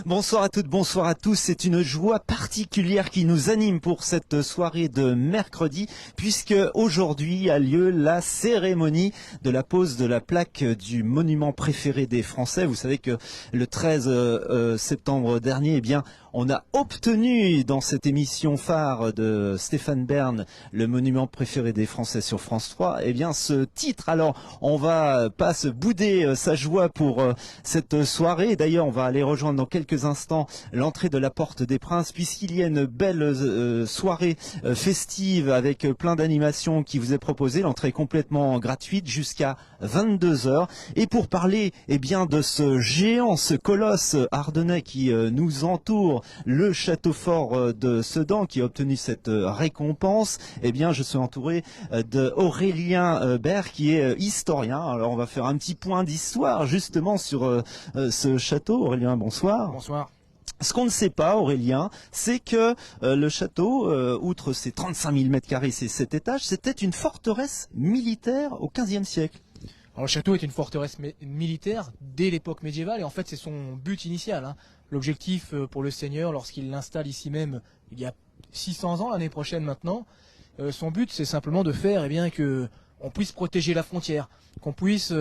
Bonsoir à toutes, bonsoir à tous. C'est une joie particulière qui nous anime pour cette soirée de mercredi, puisque aujourd'hui a lieu la cérémonie de la pose de la plaque du monument préféré des Français. Vous savez que le 13 septembre dernier, eh bien, on a obtenu dans cette émission phare de Stéphane Bern, le monument préféré des Français sur France 3, eh bien, ce titre. Alors, on va pas se bouder sa joie pour cette soirée. D'ailleurs, on va aller rejoindre dans quelques instants l'entrée de la Porte des Princes, puisqu'il y a une belle soirée festive avec plein d'animations qui vous est proposée. L'entrée est complètement gratuite jusqu'à 22 h. Et pour parler eh bien, de ce géant, ce colosse ardennais qui nous entoure, le château fort de Sedan, qui a obtenu cette récompense, eh bien, je suis entouré d'Aurélien Bert, qui est historien. Alors, on va faire un petit point d'histoire justement sur ce château. Aurélien, bonsoir. Bonsoir. Ce qu'on ne sait pas, Aurélien, c'est que le château, outre ses 35 000 m², ses 7 étages, c'était une forteresse militaire au XVe siècle. Alors, le château est une forteresse militaire dès l'époque médiévale et en fait c'est son but initial. L'objectif pour le seigneur lorsqu'il l'installe ici même il y a 600 ans, l'année prochaine maintenant, son but c'est simplement de faire eh bien, que on puisse protéger la frontière, qu'on puisse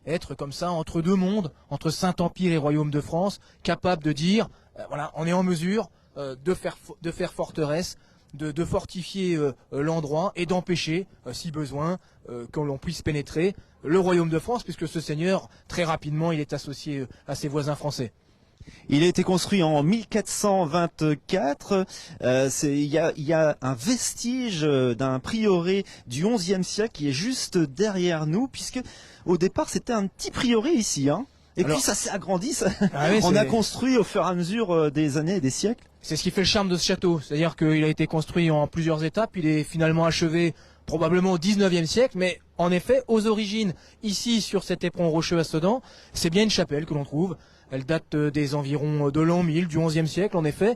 être comme ça entre deux mondes, entre Saint-Empire et Royaume de France, capable de dire, voilà, on est en mesure de faire forteresse, de fortifier l'endroit et d'empêcher, si besoin, que l'on puisse pénétrer le Royaume de France, puisque ce seigneur, très rapidement, il est associé à ses voisins français. Il a été construit en 1424. Il y a un vestige d'un prieuré du XIe siècle qui est juste derrière nous, puisque au départ c'était un petit prieuré ici, hein. Et puis ça s'est agrandi, on a construit au fur et à mesure des années et des siècles. C'est ce qui fait le charme de ce château, c'est-à-dire qu'il a été construit en plusieurs étapes, il est finalement achevé probablement au 19e siècle, mais en effet, aux origines, ici sur cet éperon rocheux à Sedan, c'est bien une chapelle que l'on trouve. Elle date des environs de l'an 1000, du XIe siècle en effet,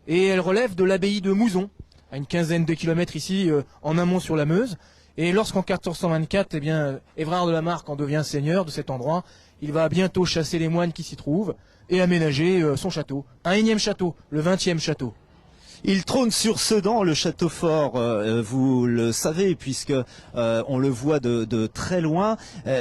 et elle relève de l'abbaye de Mouzon, à une quinzaine de kilomètres ici en amont sur la Meuse. Et lorsqu'en 1424, eh bien, Évrard de la Marck en devient seigneur de cet endroit, il va bientôt chasser les moines qui s'y trouvent et aménager son château. Un énième château, le 20e château. Il trône sur Sedan, le château fort, vous le savez, puisque on le voit de très loin.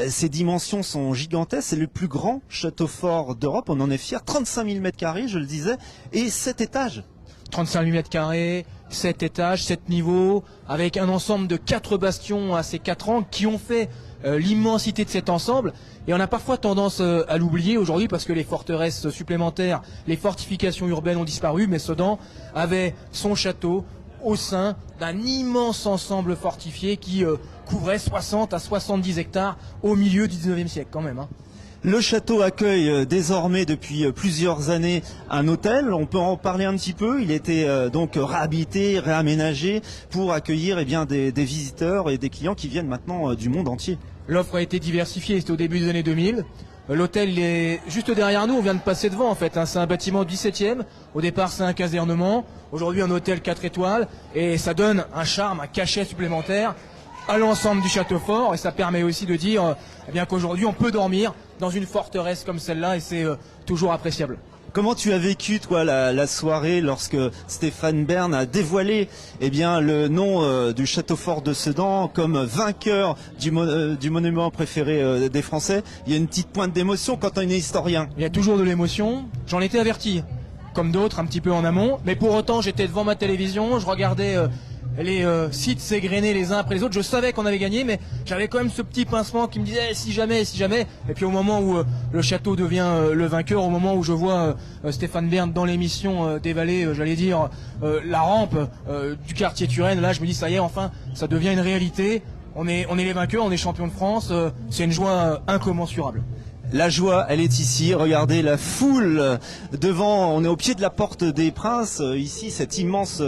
Ses dimensions sont gigantesques, c'est le plus grand château fort d'Europe, on en est fier. 35 000 m², je le disais, et 7 étages. 35 000 m², 7 étages, 7 niveaux, avec un ensemble de 4 bastions à ces 4 angles qui ont fait l'immensité de cet ensemble. Et on a parfois tendance à l'oublier aujourd'hui parce que les forteresses supplémentaires, les fortifications urbaines ont disparu, mais Sedan avait son château au sein d'un immense ensemble fortifié qui couvrait 60 à 70 hectares au milieu du 19e siècle quand même. Le château accueille désormais depuis plusieurs années un hôtel. On peut en parler un petit peu. Il a été donc réhabilité, réaménagé pour accueillir eh bien, des visiteurs et des clients qui viennent maintenant du monde entier. L'offre a été diversifiée, c'était au début des années 2000. L'hôtel est juste derrière nous, on vient de passer devant en fait. C'est un bâtiment du 17e. Au départ c'est un casernement. Aujourd'hui un hôtel 4 étoiles. Et ça donne un charme, un cachet supplémentaire à l'ensemble du château fort. Et ça permet aussi de dire eh bien qu'aujourd'hui on peut dormir dans une forteresse comme celle-là et c'est toujours appréciable. Comment tu as vécu toi la soirée lorsque Stéphane Bern a dévoilé eh bien le nom du château fort de Sedan comme vainqueur du monument préféré des Français? Il y a une petite pointe d'émotion quand on est historien. Il y a toujours de l'émotion. J'en étais averti, comme d'autres un petit peu en amont, mais pour autant j'étais devant ma télévision, je regardais les sites s'égrener les uns après les autres. Je savais qu'on avait gagné, mais j'avais quand même ce petit pincement qui me disait si jamais. Et puis au moment où le château devient le vainqueur, au moment où je vois Stéphane Bern dans l'émission dévaler, j'allais dire, la rampe du quartier Turenne, là je me dis ça y est, enfin ça devient une réalité. On est les vainqueurs, on est champion de France, c'est une joie incommensurable. La joie, elle est ici. Regardez la foule devant. On est au pied de la Porte des Princes. Ici, cette immense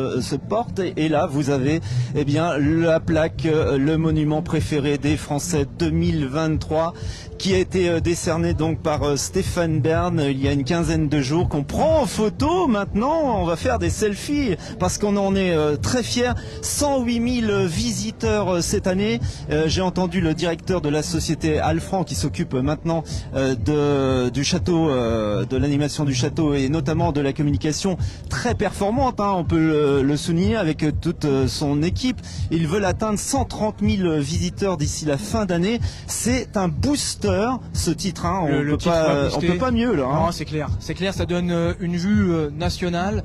porte. Et là, vous avez, eh bien, la plaque, le monument préféré des Français 2023, qui a été décerné donc par Stéphane Bern il y a une quinzaine de jours. Qu'on prend en photo maintenant. On va faire des selfies parce qu'on en est très fiers. 108 000 visiteurs cette année. J'ai entendu le directeur de la société Alfran qui s'occupe maintenant du château, de l'animation du château et notamment de la communication très performante, hein, on peut le souligner avec toute son équipe. Ils veulent atteindre 130 000 visiteurs d'ici la fin d'année. C'est un booster, ce titre, hein. On peut pas mieux là. Hein. Non, c'est clair, ça donne une vue nationale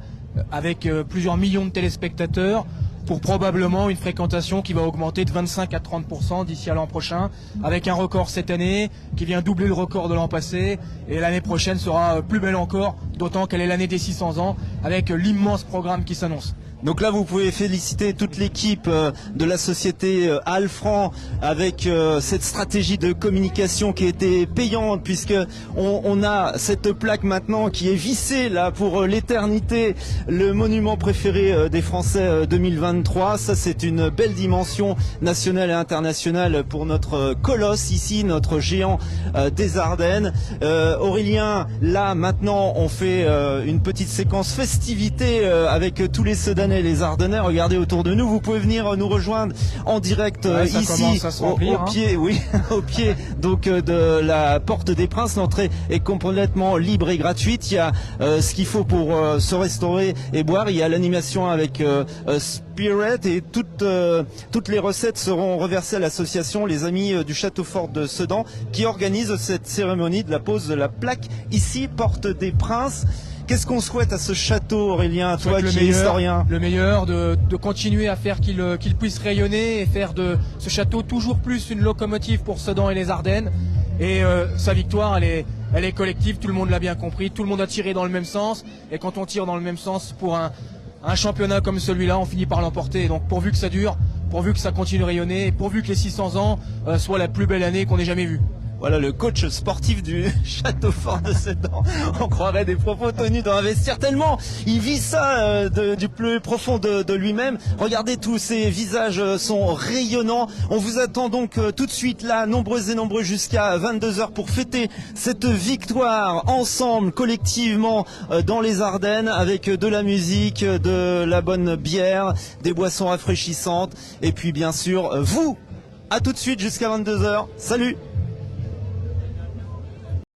avec plusieurs millions de téléspectateurs, pour probablement une fréquentation qui va augmenter de 25 à 30% d'ici à l'an prochain, avec un record cette année qui vient doubler le record de l'an passé, et l'année prochaine sera plus belle encore, d'autant qu'elle est l'année des 600 ans, avec l'immense programme qui s'annonce. Donc là, vous pouvez féliciter toute l'équipe de la société Alfran avec cette stratégie de communication qui a été payante, puisque on a cette plaque maintenant qui est vissée là pour l'éternité, le monument préféré des Français 2023. Ça, c'est une belle dimension nationale et internationale pour notre colosse ici, notre géant des Ardennes. Aurélien, là maintenant, on fait une petite séquence festivité avec tous les Sedanais, les Ardennais. Regardez autour de nous, vous pouvez venir nous rejoindre en direct ici au pied, oui, au pied donc de la Porte des Princes. L'entrée est complètement libre et gratuite. Il y a ce qu'il faut pour se restaurer et boire. Il y a l'animation avec Spirit et toutes les recettes seront reversées à l'association Les Amis du Château Fort de Sedan qui organise cette cérémonie de la pose de la plaque ici, Porte des Princes. Qu'est-ce qu'on souhaite à ce château, Aurélien, toi qui es historien? Le meilleur, de continuer à faire qu'il puisse rayonner et faire de ce château toujours plus une locomotive pour Sedan et les Ardennes. Et sa victoire, elle est collective, tout le monde l'a bien compris, tout le monde a tiré dans le même sens. Et quand on tire dans le même sens pour un championnat comme celui-là, on finit par l'emporter. Donc pourvu que ça dure, pourvu que ça continue de rayonner, et pourvu que les 600 ans soient la plus belle année qu'on ait jamais vue. Voilà le coach sportif du Château Fort de Sedan. On croirait des propos tenus dans Investir tellement il vit ça du plus profond de lui-même. Regardez, tous ces visages sont rayonnants. On vous attend donc tout de suite là, nombreux et nombreux, jusqu'à 22h pour fêter cette victoire ensemble, collectivement, dans les Ardennes, avec de la musique, de la bonne bière, des boissons rafraîchissantes et puis bien sûr vous. À tout de suite jusqu'à 22h. Salut!